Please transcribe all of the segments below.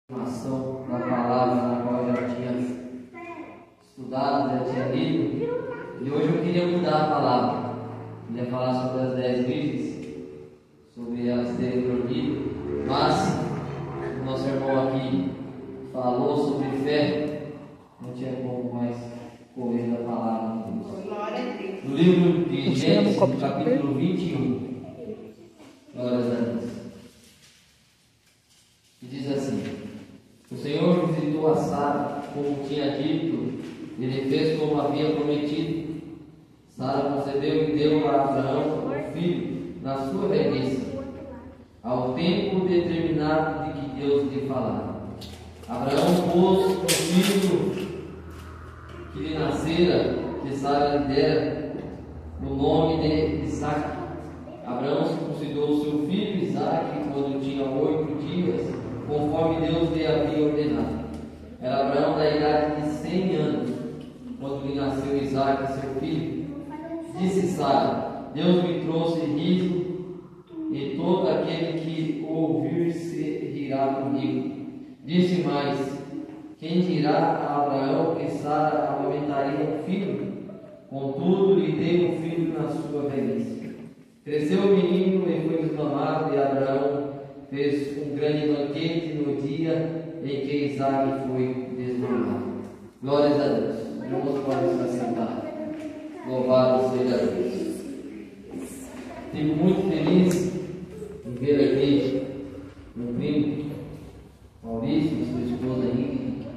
Informação da palavra na qual eu já tinha estudado, já tinha lido, e hoje eu queria mudar a palavra. Queria falar sobre as 10 virgens, sobre elas terem dormido, mas o nosso irmão aqui falou sobre fé, não tinha como mais correr da palavra de Deus. No livro de Gênesis, no capítulo 21, glórias a Deus, e diz assim: o Senhor visitou a Sara, como tinha dito, ele fez como havia prometido. Sara concebeu e deu a Abraão um filho na sua velhice, ao tempo determinado de que Deus lhe falara. Abraão pôs o filho que lhe nascera, que Sara lhe dera, no nome de Isaque. Abraão circuncidou seu filho Isaque quando tinha 8 dias, conforme Deus lhe havia ordenado. Era Abraão da idade de 100 anos, quando lhe nasceu Isaque, seu filho. Disse Sara: Deus me trouxe riso, e todo aquele que o ouvir se rirá comigo. Disse mais: quem dirá a Abraão que Sara amamentaria um filho? Contudo, lhe dei um filho na sua velhice. Cresceu o menino e foi desmamado, e Abraão fez um grande banquete no dia em que Isaque foi desmamado. Glórias a Deus. Irmãos, podem se assentar. Louvado seja Deus. Fico muito feliz em ver aqui meu primo Maurício e sua esposa Ingrid,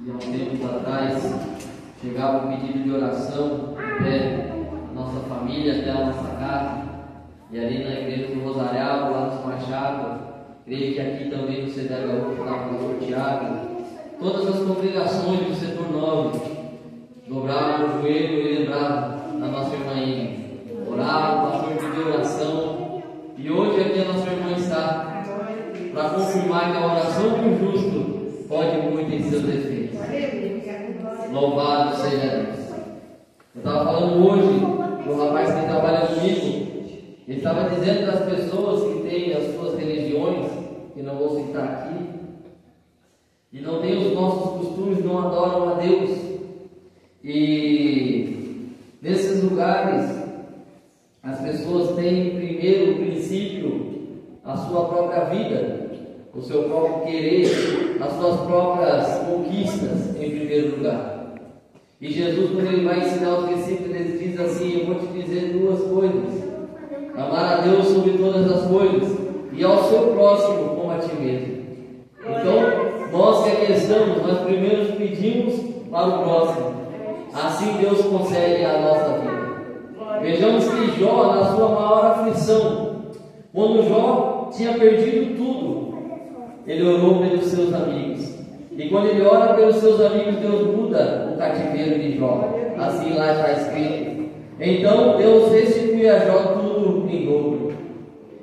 que há um tempo atrás chegava um pedido de oração até a nossa família, até a nossa casa, e ali na igreja do Rosarial, lá nos Machados, creio que aqui também no CDHU, estava o pastor Tiago, todas as congregações do setor 9 dobravam o joelho e lembravam da nossa irmã Ingrid, oravam, o pastor pediu oração, e hoje aqui a nossa irmã está para confirmar que a oração do justo pode muito em seus efeitos. Louvado seja Deus. Eu estava falando hoje do rapaz que trabalha comigo. Ele estava dizendo das pessoas que têm as suas religiões, que não vou citar aqui, e não têm os nossos costumes, não adoram a Deus. E nesses lugares, as pessoas têm primeiro o princípio, a sua própria vida, o seu próprio querer, as suas próprias conquistas em primeiro lugar. E Jesus, quando ele vai ensinar os discípulos, ele diz assim: eu vou te dizer duas coisas: amar a Deus sobre todas as coisas e ao seu próximo como a ti mesmo. Então, nós que aqui estamos, nós primeiro pedimos para o próximo, assim Deus concede a nossa vida. Vejamos que Jó, na sua maior aflição, quando Jó tinha perdido tudo, ele orou pelos seus amigos. E quando ele ora pelos seus amigos, Deus muda o cativeiro de Jó. Assim lá está escrito. Então Deus restitui a Jó tudo em dobro.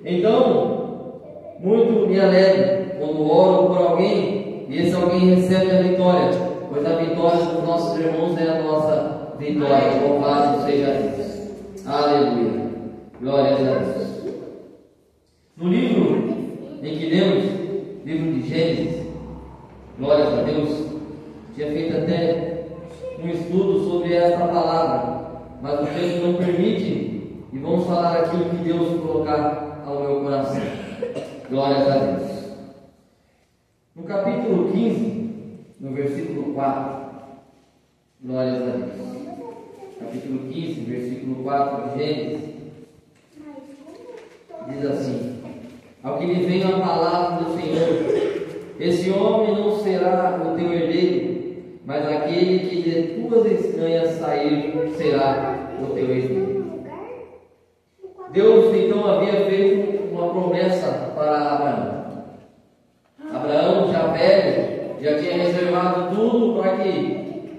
Então, muito me alegro quando oro por alguém e esse alguém recebe a vitória, pois a vitória dos nossos irmãos é a nossa vitória. Louvado seja Deus. Aleluia. Glórias a Deus. No livro em que lemos, livro de Gênesis, glórias a Deus, tinha feito até um estudo sobre esta palavra, mas o texto não permite, e vamos falar aqui o que Deus colocar ao meu coração. Glórias a Deus. No capítulo 15, no versículo 4, glórias a Deus. Capítulo 15, versículo 4 de Gênesis, diz assim: ao que lhe veio a palavra do Senhor, esse homem não será o teu herdeiro, mas aquele que de tuas estranhas sair será o teu herdeiro. Deus então havia feito uma promessa para Abraão. Abraão, já velho, já tinha reservado tudo para que,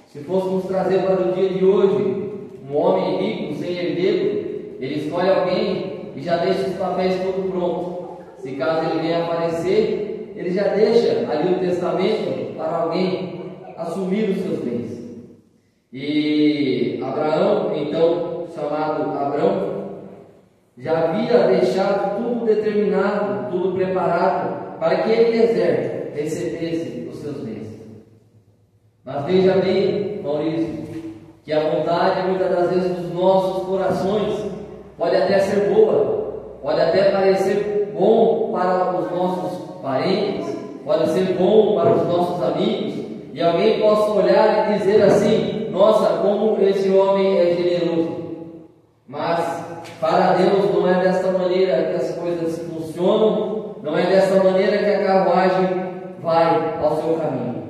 se fôssemos trazer para o dia de hoje, um homem rico, sem herdeiro, ele escolhe alguém e já deixa os papéis todos prontos. Se caso ele venha aparecer, ele já deixa ali o testamento para alguém assumir os seus bens. E Abraão, então chamado Abrão, já havia deixado tudo determinado tudo preparado para que Eliezer recebesse os seus bens. Mas veja bem, Maurício, que a vontade muitas das vezes dos nossos corações pode até ser boa, pode até parecer bom para os nossos parentes, pode ser bom para os nossos amigos, e alguém possa olhar e dizer assim: nossa, como esse homem é generoso. Mas para Deus não é desta maneira que as coisas funcionam, não é desta maneira que a carruagem vai ao seu caminho.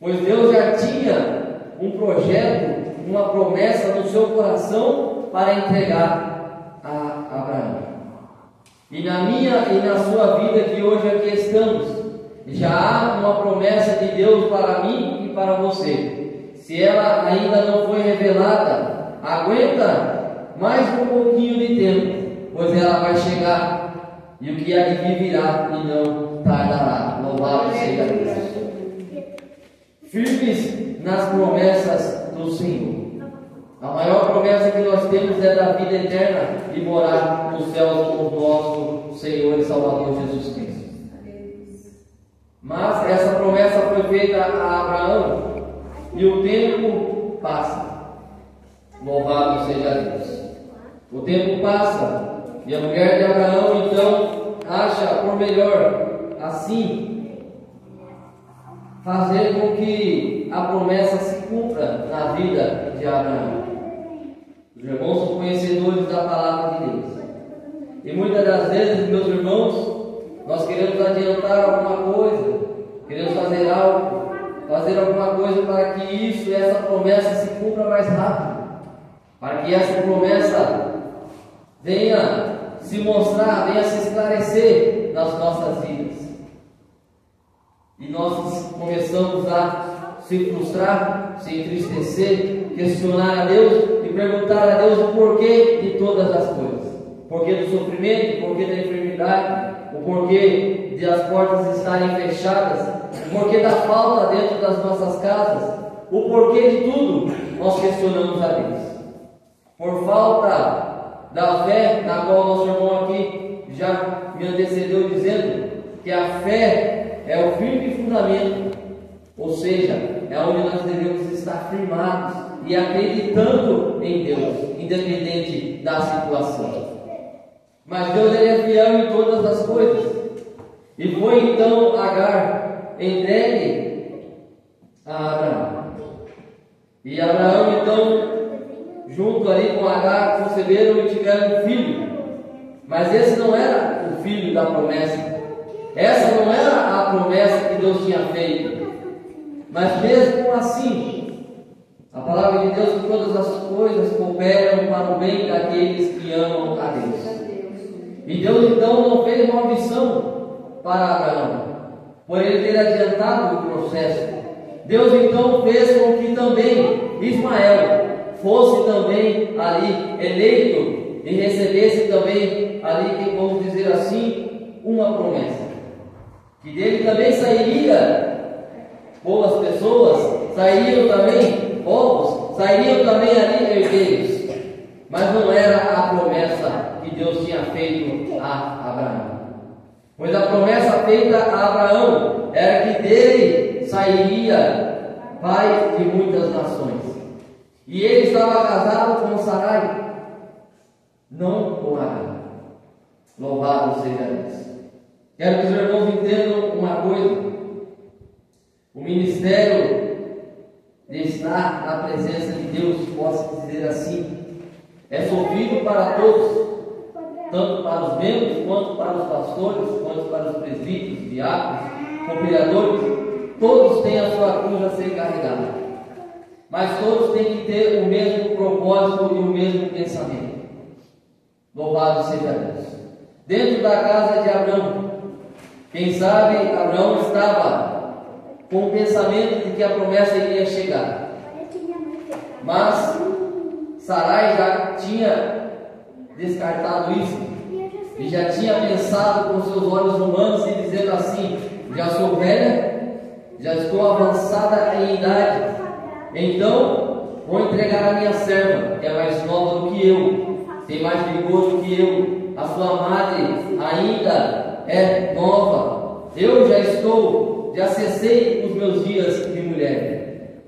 Pois Deus já tinha um projeto, uma promessa no seu coração para entregar a Abraão. E na minha e na sua vida que hoje aqui estamos, já há uma promessa de Deus para mim e para você. Se ela ainda não foi revelada, aguenta mais um pouquinho de tempo, pois ela vai chegar, e o que há de vir virá e não tardará. Louvado seja Deus. Firmes nas promessas do Senhor. A maior promessa que nós temos é da vida eterna e morar nos céus com o nosso Senhor e Salvador Jesus Cristo. Mas essa promessa foi feita a Abraão e o tempo passa. Louvado seja Deus. O tempo passa e a mulher de Abraão então acha por melhor assim fazer com que a promessa se cumpra na vida de Abraão. Os irmãos são conhecedores da palavra de Deus. E muitas das vezes, meus irmãos, nós queremos adiantar alguma coisa, queremos fazer algo, fazer alguma coisa para que isso e essa promessa se cumpra mais rápido, para que essa promessa venha se mostrar, venha se esclarecer nas nossas vidas. E nós começamos a se frustrar, se entristecer, questionar a Deus e perguntar a Deus o porquê de todas as coisas. O porquê do sofrimento, o porquê da enfermidade, o porquê de as portas estarem fechadas, o porquê da falta dentro das nossas casas, o porquê de tudo, nós questionamos a Deus. Por falta da fé, na qual nosso irmão aqui já me antecedeu dizendo que a fé é o firme fundamento, ou seja, é onde nós devemos estar firmados e acreditando em Deus, independente da situação. Mas Deus ele é fiel em todas as coisas. E foi então Agar entregue a Abraão. E Abraão então, junto ali com Agar, conceberam e tiveram um filho. Mas esse não era o filho da promessa. Essa não era a promessa que Deus tinha feito. Mas mesmo assim, a palavra de Deus que todas as coisas cooperam para o bem daqueles que amam a Deus. E Deus então não fez uma maldição para Abraão, por ele ter adiantado o processo. Deus então fez com que também Ismael fosse também ali eleito e recebesse também ali, que vamos dizer assim, uma promessa. Que dele também sairia boas pessoas, sairiam também povos, sairiam também ali herdeiros. Mas não era a promessa que Deus tinha feito a Abraão. Pois a promessa feita a Abraão era que dele sairia pai de muitas nações. E ele estava casado com Sarai, não com Agar. Louvado seja Deus. Quero que os irmãos entendam uma coisa. O ministério de estar na presença de Deus, posso dizer assim, é sofrido para todos, tanto para os membros, quanto para os pastores, quanto para os presbíteros, diáconos, cooperadores. Todos têm a sua cruz a ser carregada, mas todos têm que ter o mesmo propósito e o mesmo pensamento. Louvado seja Deus. Dentro da casa de Abraão, quem sabe Abraão estava com o pensamento de que a promessa iria chegar, mas Sarai já tinha descartado isso e já tinha pensado com seus olhos humanos e dizendo assim: já sou velha, já estou avançada em idade, então vou entregar a minha serva, que é mais nova do que eu, tem mais vigor do que eu. A sua madre ainda é nova. Eu já cessei os meus dias de mulher.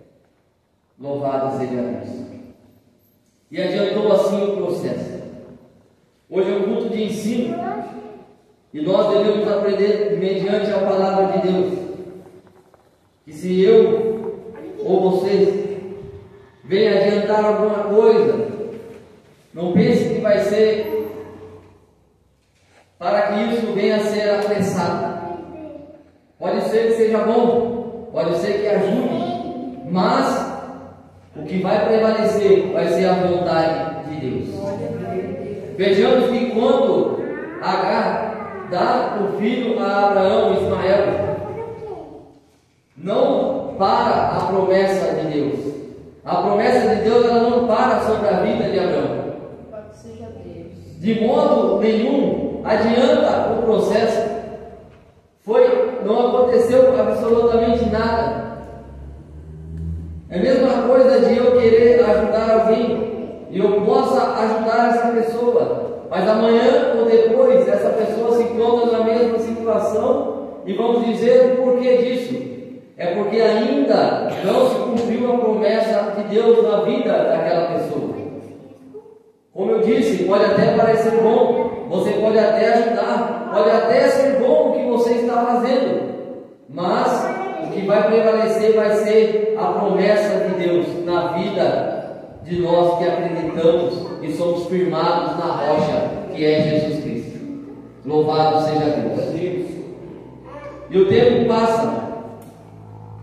Louvado seja Deus. E adiantou assim o processo. Hoje é um culto de ensino, e nós devemos aprender mediante a palavra de Deus, que se eu ou vocês vem adiantar alguma coisa, não pense que vai ser para que isso venha a ser apressado. Pode ser que seja bom, pode ser que ajude, mas o que vai prevalecer vai ser a vontade de Deus. Vejamos que quando Agar dá o filho a Abraão, Ismael, não para a promessa de Deus. A promessa de Deus, ela não para sobre a vida de Abraão. De modo nenhum adianta o processo. Não aconteceu absolutamente nada. É a mesma coisa de eu querer ajudar alguém e eu possa ajudar essa pessoa, mas amanhã ou depois essa pessoa se encontra na mesma situação e vamos dizer o porquê disso. É porque ainda não se cumpriu a promessa de Deus na vida daquela pessoa. Como eu disse, pode até parecer bom, você pode até ajudar, pode até ser bom o que você está fazendo, mas o que vai prevalecer vai ser a promessa de Deus na vida de nós que acreditamos e somos firmados na rocha que é Jesus Cristo. Louvado seja Deus. E o tempo passa.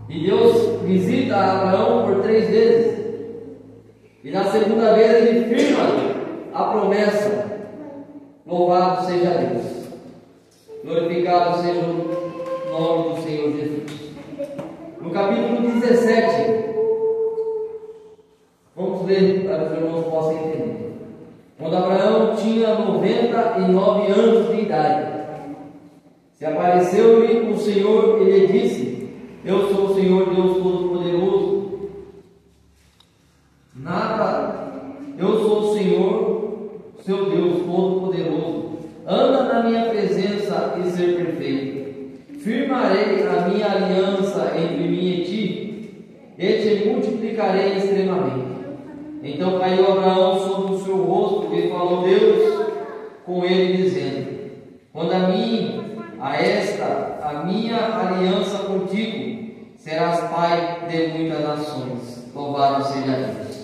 E Deus visita Abraão por 3 vezes. E na segunda vez ele firma a promessa. Louvado seja Deus. Glorificado seja o nome do Senhor Jesus. No capítulo 17, vamos ler para que os irmãos possam entender. Quando Abraão tinha 99 anos de idade, se apareceu-lhe o Senhor e lhe disse: Eu sou o Senhor Deus Todo-Poderoso. Eu sou o Senhor, seu Deus Todo-Poderoso. Anda na minha presença e ser perfeito. Firmarei a minha aliança entre mim e ti, e te multiplicarei extremamente. Então caiu Abraão sobre o seu rosto e falou Deus com ele, dizendo: Quando a minha aliança contigo, serás pai de muitas nações. Louvado seja Deus.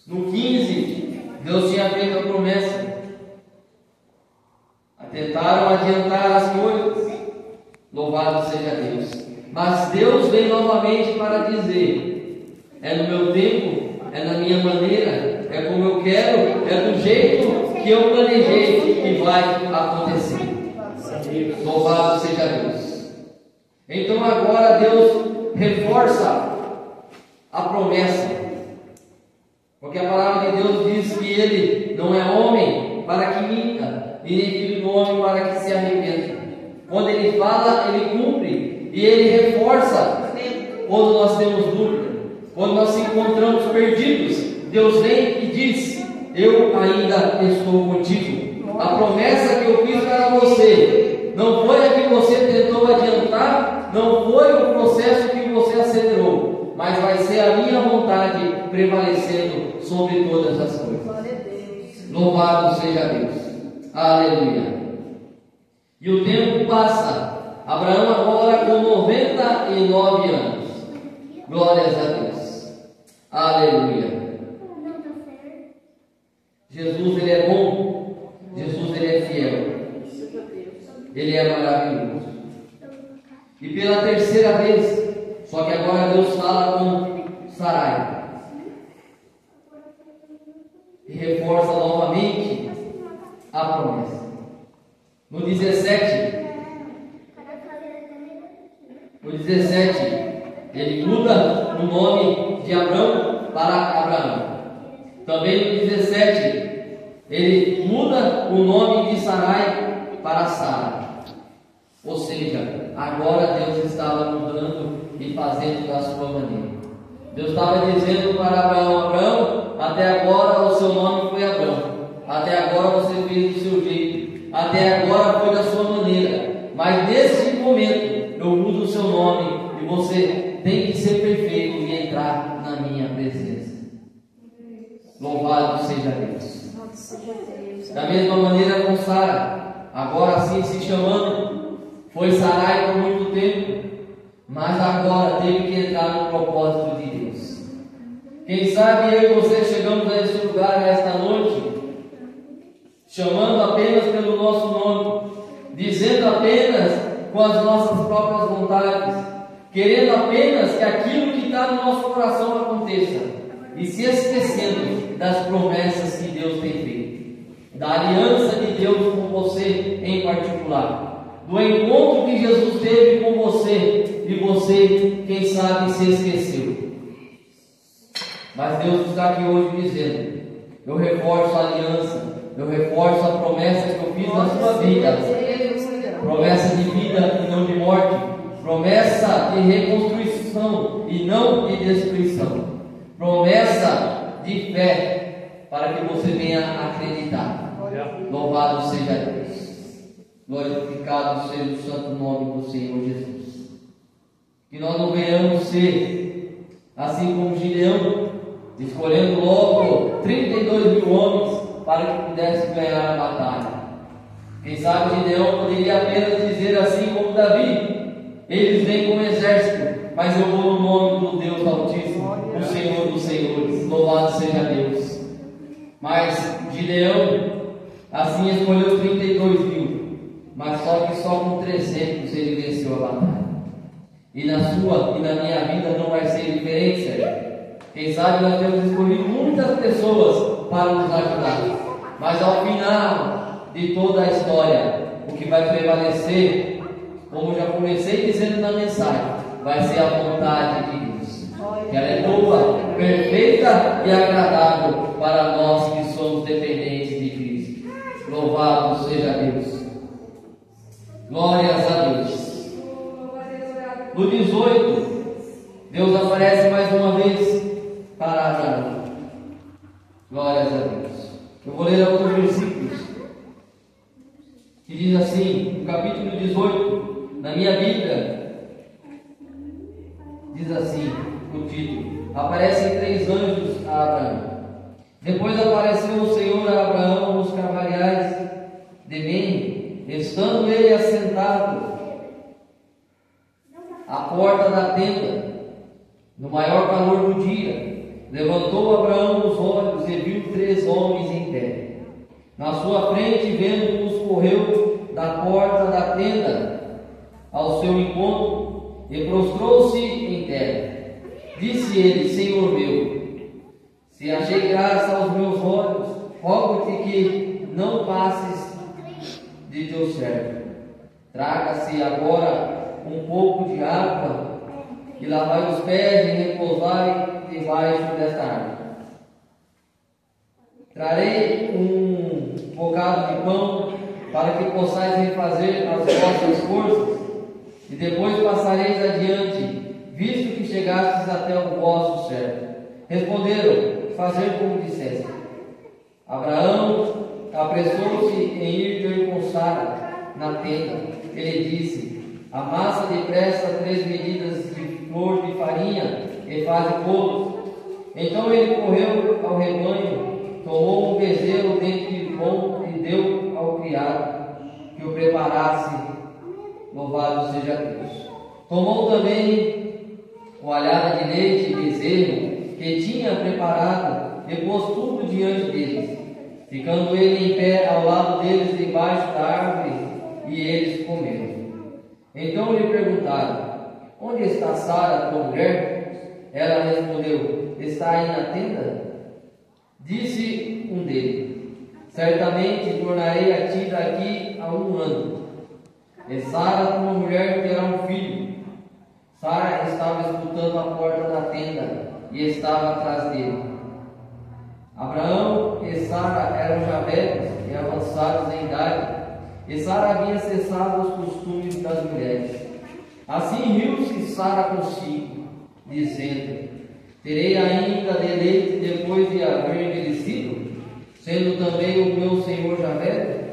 No 15, Deus tinha feito a promessa. Tentaram adiantar as coisas. Louvado seja Deus. Mas Deus vem novamente para dizer: é no meu tempo, é na minha maneira, é como eu quero, é do jeito que eu planejei que vai acontecer. Louvado seja Deus. Então agora Deus reforça a promessa, porque a palavra de Deus diz que Ele não é homem para que minta, e nem filho do homem para que se arrependa. Quando Ele fala, Ele cumpre, e Ele reforça quando nós temos dúvida, quando nós se encontramos perdidos. Deus vem e diz: eu ainda estou contigo. A promessa que eu fiz para você não foi a que você tentou adiantar, não foi o processo que você acelerou, mas vai ser a minha vontade prevalecendo sobre todas as coisas. Louvado seja Deus. Aleluia. E o tempo passa. Abraão agora com 99 anos. Glórias a Deus. Aleluia. Jesus, Ele é bom. Jesus, Ele é fiel. Ele é maravilhoso. E pela terceira vez, só que agora Deus fala com Sarai e reforça novamente a promessa. No 17, ele muda o nome de Abrão para Abraão. Também no 17, ele muda o nome de Sarai para Sara. Ou seja, agora Deus estava mudando e fazendo da sua maneira. Deus estava dizendo para Abraão: Abraão, até agora o seu nome foi Abrão. Até agora você fez do seu jeito. até agora foi da sua maneira, mas nesse momento eu mudo o seu nome e você tem que ser perfeito e entrar na minha presença. Louvado seja Deus. Da mesma maneira com Sara, agora sim se chamando, foi Sarai por muito tempo, mas agora teve que entrar no propósito de Deus. Quem sabe eu e você chegamos a esse lugar esta noite, chamando apenas pelo nosso nome, dizendo apenas com as nossas próprias vontades, querendo apenas que aquilo que está no nosso coração aconteça, e se esquecendo das promessas que Deus tem feito, da aliança de Deus com você em particular, do encontro que Jesus teve com você, e você, quem sabe, se esqueceu. Mas Deus está aqui hoje dizendo: eu reforço a aliança, eu reforço a promessa que eu fiz na sua vida, promessa de vida e não de morte, promessa de reconstrução e não de destruição, promessa de fé para que você venha acreditar. Louvado seja Deus, glorificado seja o santo nome do Senhor Jesus. Que nós não venhamos ser assim como Gideão, escolhendo logo 32 mil homens para que pudesse ganhar a batalha. Quem sabe Gideão poderia apenas dizer assim como Davi: eles vêm com um exército, mas eu vou no nome do Deus Altíssimo, o Senhor dos Senhores. Louvado seja Deus. Mas Gideão assim escolheu 32 mil, mas só com 300 ele venceu a batalha. E na sua e na minha vida não vai ser diferente. Quem sabe nós temos escolhido muitas pessoas para nos ajudar, mas ao final de toda a história, o que vai prevalecer, como já comecei dizendo na mensagem, vai ser a vontade de Deus, que ela é boa, perfeita e agradável para nós que somos dependentes de Cristo. Louvado seja Deus. Glórias a Deus. No 18, Deus aparece mais uma vez para Abraão. Glórias a Deus. Eu vou ler alguns versículos que diz assim, no capítulo 18, na minha Bíblia, diz assim, o título: aparecem 3 anjos a Abraão. Depois apareceu o Senhor a Abraão nos carvalhais de Mene, estando ele assentado à porta da tenda, no maior calor do dia. Levantou Abraão os olhos e viu 3 homens em pé. Na sua frente, vendo-os, correu da porta da tenda ao seu encontro e prostrou-se em terra. Disse ele: Senhor meu, se achei graça aos meus olhos, rogo-te que não passes de teu servo. Traga-se agora um pouco de água e lavai os pés e repousai debaixo desta árvore. Trarei um bocado de pão para que possais refazer as vossas forças, e depois passareis adiante, visto que chegastes até o vosso servo. Responderam: fazer como disseste. Abraão apressou-se em ir ter com Sara na tenda. Ele disse: amassa depressa 3 medidas de flor de farinha e faze bolos. Então ele correu ao rebanho, tomou um bezerro dentre bom e deu ao criado que o preparasse. Louvado seja Deus. Tomou também coalhada de leite e bezerro que tinha preparado e pôs tudo diante deles, ficando ele em pé ao lado deles debaixo da árvore, e eles comeram. Então lhe perguntaram: onde está Sara, tua mulher? Ela respondeu: está aí na tenda. Disse um deles: certamente tornarei a ti daqui a 1 ano, e Sara, tua mulher, terá um filho. Sara estava escutando a porta da tenda e estava atrás dele. Abraão e Sara eram já velhos e avançados em idade, e Sara havia cessado os costumes das mulheres. Assim riu-se Sara consigo, dizendo: terei ainda deleite depois de haver envelhecido, sendo também o meu senhor já velho?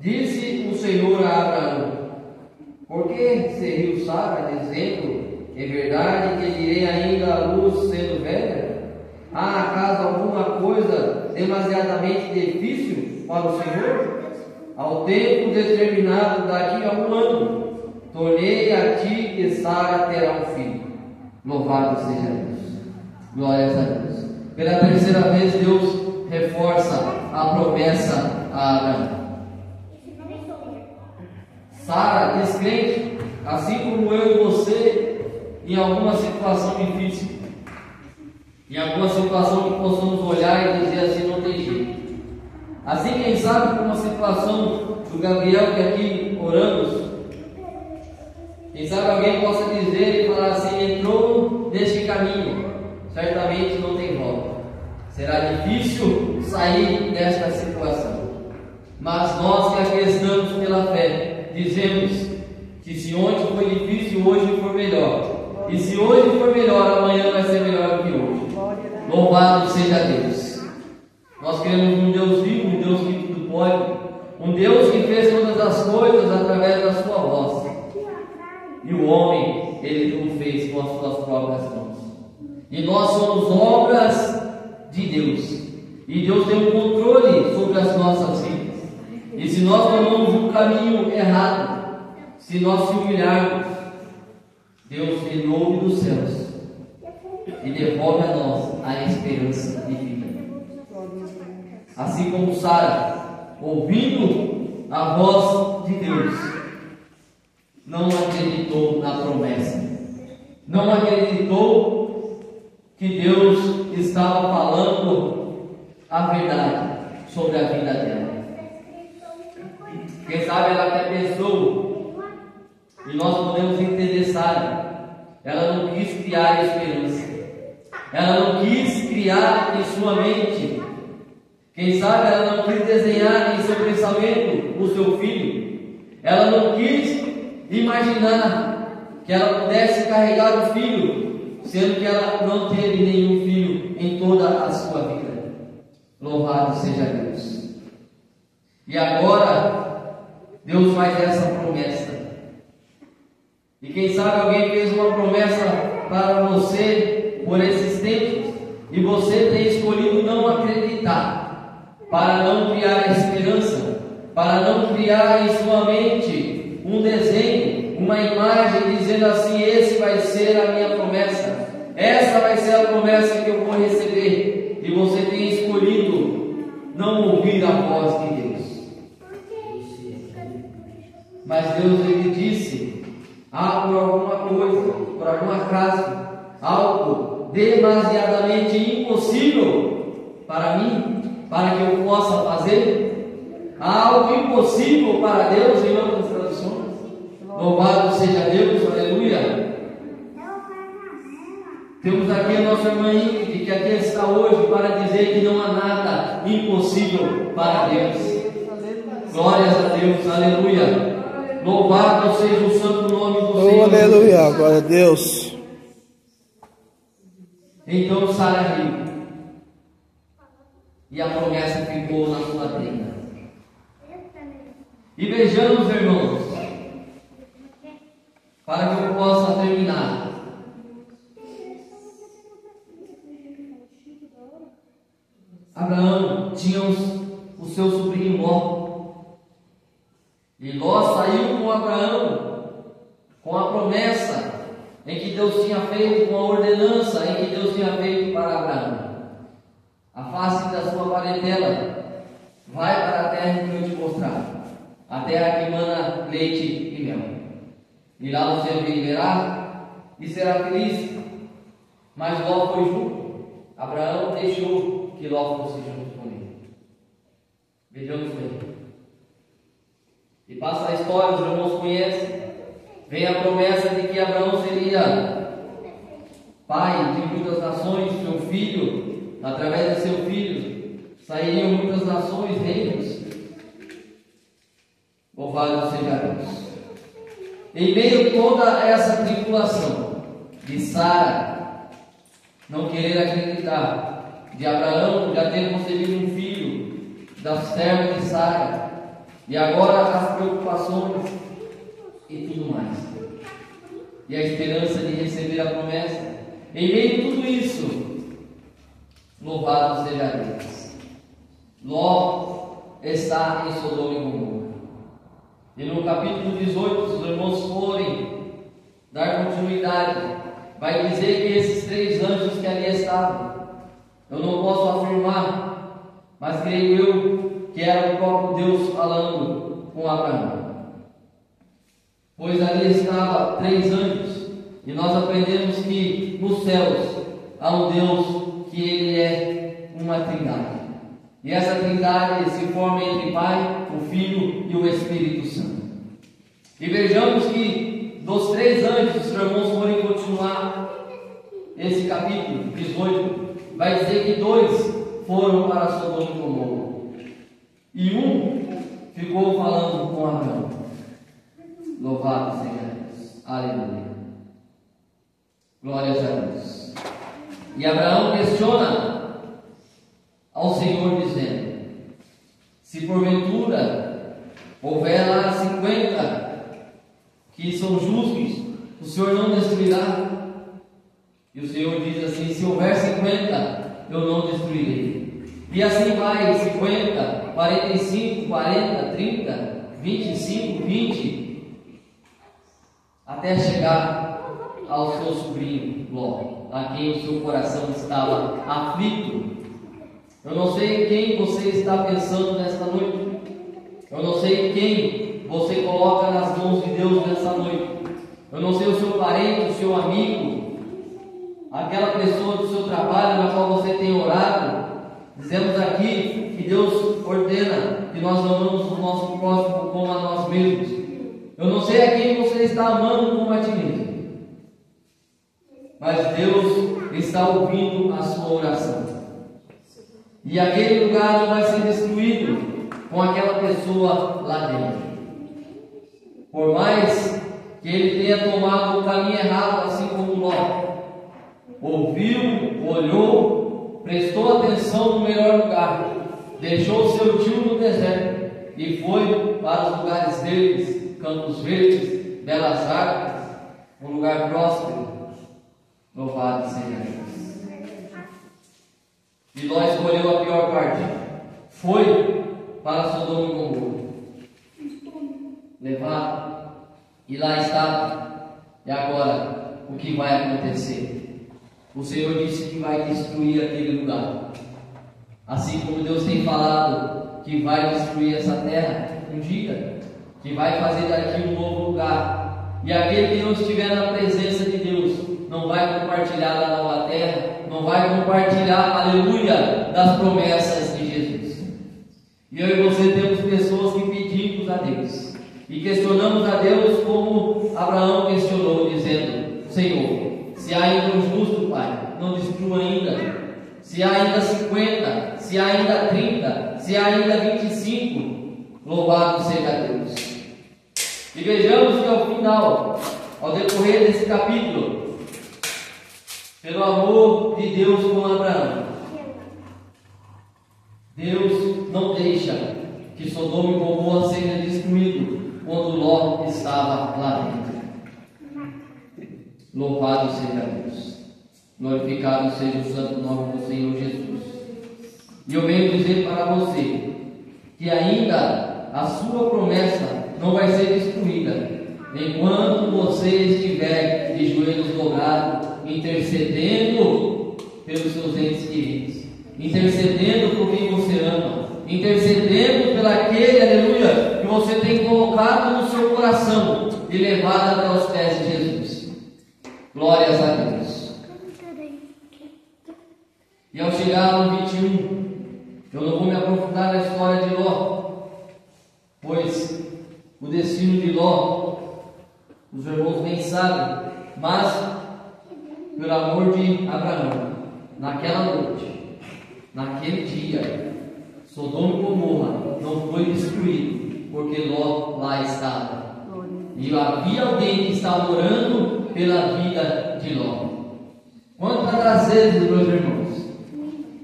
Disse o Senhor a Abraão: por que se riu Sara, dizendo: é verdade que direi ainda à luz sendo velha? Há acaso alguma coisa demasiadamente difícil para o Senhor? Ao tempo determinado daqui a um ano, tornei a ti que Sara terá um filho. Louvado seja Deus. Glórias a Deus. Pela terceira vez Deus reforça a promessa a Abraão. Sara, descrente, assim como eu e você, em alguma situação difícil, em alguma situação que possamos olhar e dizer assim: não tem jeito. Assim, quem sabe, com uma situação do Gabriel que aqui oramos, quem sabe alguém possa dizer e falar assim: entrou neste caminho, certamente não tem volta. Será difícil sair desta situação. Mas nós que aqui estamos pela fé, dizemos que se ontem foi difícil, hoje for melhor. E se hoje for melhor, amanhã vai ser melhor do que hoje. Louvado seja Deus. Nós queremos um Deus vivo, um Deus que tudo pode, um Deus que fez todas as coisas através da sua voz. E o homem, ele o fez com as suas próprias mãos. E nós somos obras de Deus. E Deus tem um controle sobre as nossas vidas. E se nós tomamos um caminho errado, se nós se humilharmos, Deus vem ouve dos céus e devolve a nós a esperança de vida. Assim como Sara, ouvindo a voz de Deus, não acreditou na promessa, não acreditou que Deus estava falando a verdade sobre a vida dela. Quem sabe ela até pensou, e nós podemos entender Sara, ela não quis criar esperança, ela não quis criar em sua mente, quem sabe ela não quis desenhar em seu pensamento o seu filho, ela não quis imaginar que ela pudesse carregar o filho, sendo que ela não teve nenhum filho em toda a sua vida. Louvado seja Deus. E agora Deus faz essa promessa. E quem sabe alguém fez uma promessa para você por esses tempos, e você tem escolhido não acreditar, para não criar esperança, para não criar em sua mente um desenho, uma imagem dizendo assim: esse vai ser a minha promessa, essa vai ser a promessa que eu vou receber. E você tem escolhido não ouvir a voz de Deus. Mas Deus, ele disse: há por alguma coisa, por algum acaso, algo demasiadamente impossível para mim, para que eu possa fazer? Há algo impossível para Deus em outras traduções? Louvado seja Deus, aleluia. Temos aqui a nossa irmã Ingrid, que aqui está hoje para dizer que não há nada impossível para Deus. Glórias a Deus, aleluia. Louvado seja o santo nome do Senhor. Aleluia, glória a Deus. Então Sara riu, e a promessa ficou na sua tenda. E vejamos, irmãos, para que eu possa terminar. Abraão tinha o seu sobrinho Ló. E Ló saiu com Abraão, com a promessa em que Deus tinha feito, com a ordenança em que Deus tinha feito para Abraão. Afaste da sua parentela, vai para a terra que eu te mostrar, a terra que emana leite e mel. E lá você viverá e será feliz. Mas Ló foi junto. Abraão deixou que Ló fosse junto com ele. Vejamos bem. E passa a história, os irmãos conhecem. Vem a promessa de que Abraão seria pai de muitas nações, seu filho, através de seu filho, sairiam muitas nações, reinos. Louvado seja Deus. Em meio a toda essa tribulação de Sara não querer acreditar, de Abraão já ter concebido um filho da serva de Sara, E agora as preocupações e tudo mais. E a esperança de receber a promessa. Em meio a tudo isso, louvado seja Deus. Ló está em Sodoma e Gomorra. E no capítulo 18, se os irmãos forem dar continuidade, vai dizer que esses 3 anjos que ali estavam, eu não posso afirmar, mas creio eu que era o próprio Deus falando com Abraão. Pois ali estavam 3 anjos, e nós aprendemos que nos céus há um Deus que ele é uma trindade. E essa trindade se forma entre Pai, o Filho e o Espírito Santo. E vejamos que dos 3 anjos, se os irmãos forem continuar esse capítulo 18, vai dizer que 2 foram para Sodoma e Gomorra. E um ficou falando com Abraão. Louvado seja Deus. Aleluia. Glórias a Deus. E Abraão questiona ao Senhor dizendo: se porventura houver lá 50 que são justos, o Senhor não destruirá? E o Senhor diz assim: se houver 50, eu não destruirei. E assim vai: 50, 45, 40, 30, 25, 20, até chegar ao seu sobrinho Ló, a quem o seu coração estava aflito. Eu não sei quem você está pensando nesta noite. Eu não sei quem você coloca nas mãos de Deus nessa noite. Eu não sei o seu parente, o seu amigo, aquela pessoa do seu trabalho na qual você tem orado. Dizemos aqui que Deus ordena que nós amamos o nosso próximo como a nós mesmos. Eu não sei a quem você está amando como a ti mesmo, mas Deus está ouvindo a sua oração. E aquele lugar não vai ser destruído com aquela pessoa lá dentro. Por mais que ele tenha tomado o caminho errado, assim como Ló, ouviu, olhou, prestou atenção no melhor lugar, deixou seu tio no deserto e foi para os lugares deles, campos verdes, belas árvores, um lugar próspero. Louvado seja Deus. E Ló escolheu a pior parte, foi para Sodoma e Gomorra, levado, e lá está. E agora, o que vai acontecer? O Senhor disse que vai destruir aquele lugar, assim como Deus tem falado que vai destruir essa terra um dia, que vai fazer daqui um novo lugar. E aquele que não estiver na presença de Deus não vai compartilhar da nova terra, não vai compartilhar, aleluia, das promessas de Jesus. E eu e você temos pessoas que pedimos a Deus e questionamos a Deus como Abraão questionou, dizendo: Senhor, se há ainda um justo, Pai, não destrua ainda. Se há ainda 50, se há ainda 30, se há ainda 25, louvado seja Deus. E vejamos que ao final, ao decorrer desse capítulo, pelo amor de Deus com Abraão, Deus não deixa que Sodoma e Gomorra seja destruído quando Ló estava lá dentro. Louvado seja Deus. Glorificado seja o santo nome do Senhor Jesus. E eu venho dizer para você que ainda a sua promessa não vai ser destruída enquanto você estiver de joelhos dobrados, intercedendo pelos seus entes queridos, intercedendo por quem você ama, intercedendo pelo aquele, aleluia, que você tem colocado no seu coração e levado até os pés de Jesus. Glórias a Deus. E ao chegar no 21, eu não vou me aprofundar na história de Ló, pois o destino de Ló os irmãos bem sabem, mas pelo amor de Abraão, naquela noite, naquele dia, Sodoma e Gomorra não foi destruído, porque Ló lá estava. E havia alguém que estava orando pela vida de Ló. Quantas das vezes, meus irmãos,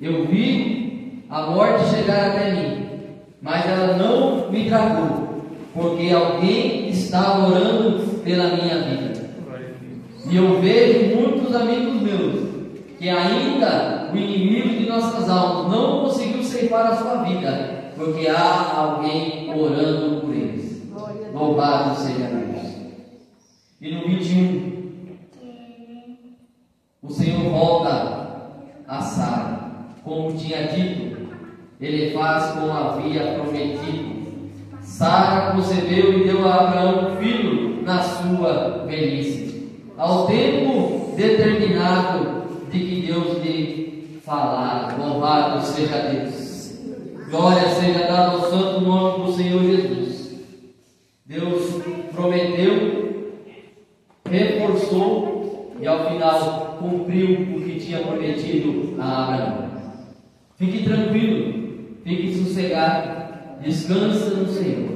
eu vi a morte chegar até mim, mas ela não me tragou, porque alguém está orando pela minha vida. E eu vejo muitos amigos meus que ainda o inimigo de nossas almas não conseguiu ceifar a sua vida, porque há alguém orando por eles. Louvado seja Deus. E no 21, o Senhor volta a Sara, como tinha dito, ele faz como havia prometido. Sara concebeu e deu a Abraão um filho na sua velhice, ao tempo determinado de que Deus lhe falara. Louvado seja Deus. Glória seja dada ao santo nome do Senhor Jesus. Deus prometeu, reforçou e ao final cumpriu o que tinha prometido a Abraão. Fique tranquilo, fique sossegado, descansa no Senhor.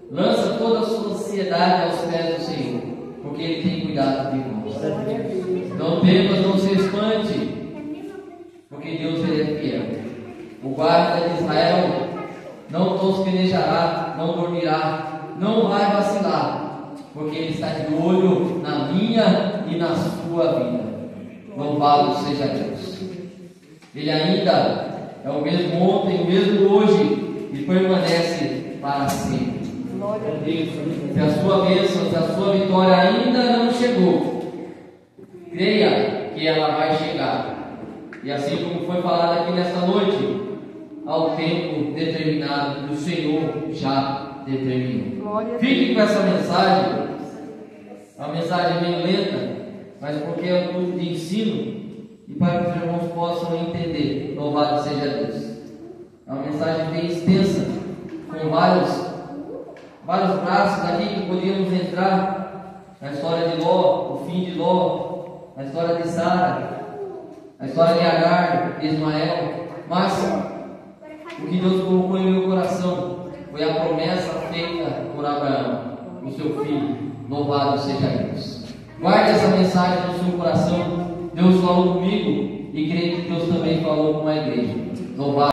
Lança toda a sua ansiedade aos pés do Senhor, porque Ele tem cuidado de nós. Não temas, não se espante, porque Deus Ele é fiel. O guarda de Israel não tosquenejará, não dormirá, não vai vacilar, porque Ele está de olho na minha e na sua vida. Louvado seja Deus. Ele ainda é o mesmo ontem, o mesmo hoje, e permanece para sempre. Se a sua bênção, se a sua vitória ainda não chegou, creia que ela vai chegar. E assim como foi falado aqui nesta noite, ao tempo determinado que o Senhor já determinou. Fique com essa mensagem, uma mensagem meio lenta, mas porque é um culto de ensino e para que os irmãos possam entender. Louvado seja Deus. É uma mensagem bem extensa, com vários braços aqui que podíamos entrar na história de Ló, o fim de Ló, na história de Sara, na história de Agar, de Ismael, mas o que Deus colocou em meu coração foi a promessa feita por Abraão, o seu filho. Louvado seja Deus. Guarde essa mensagem no seu coração. Deus falou comigo e creio que Deus também falou com a igreja. Louvado.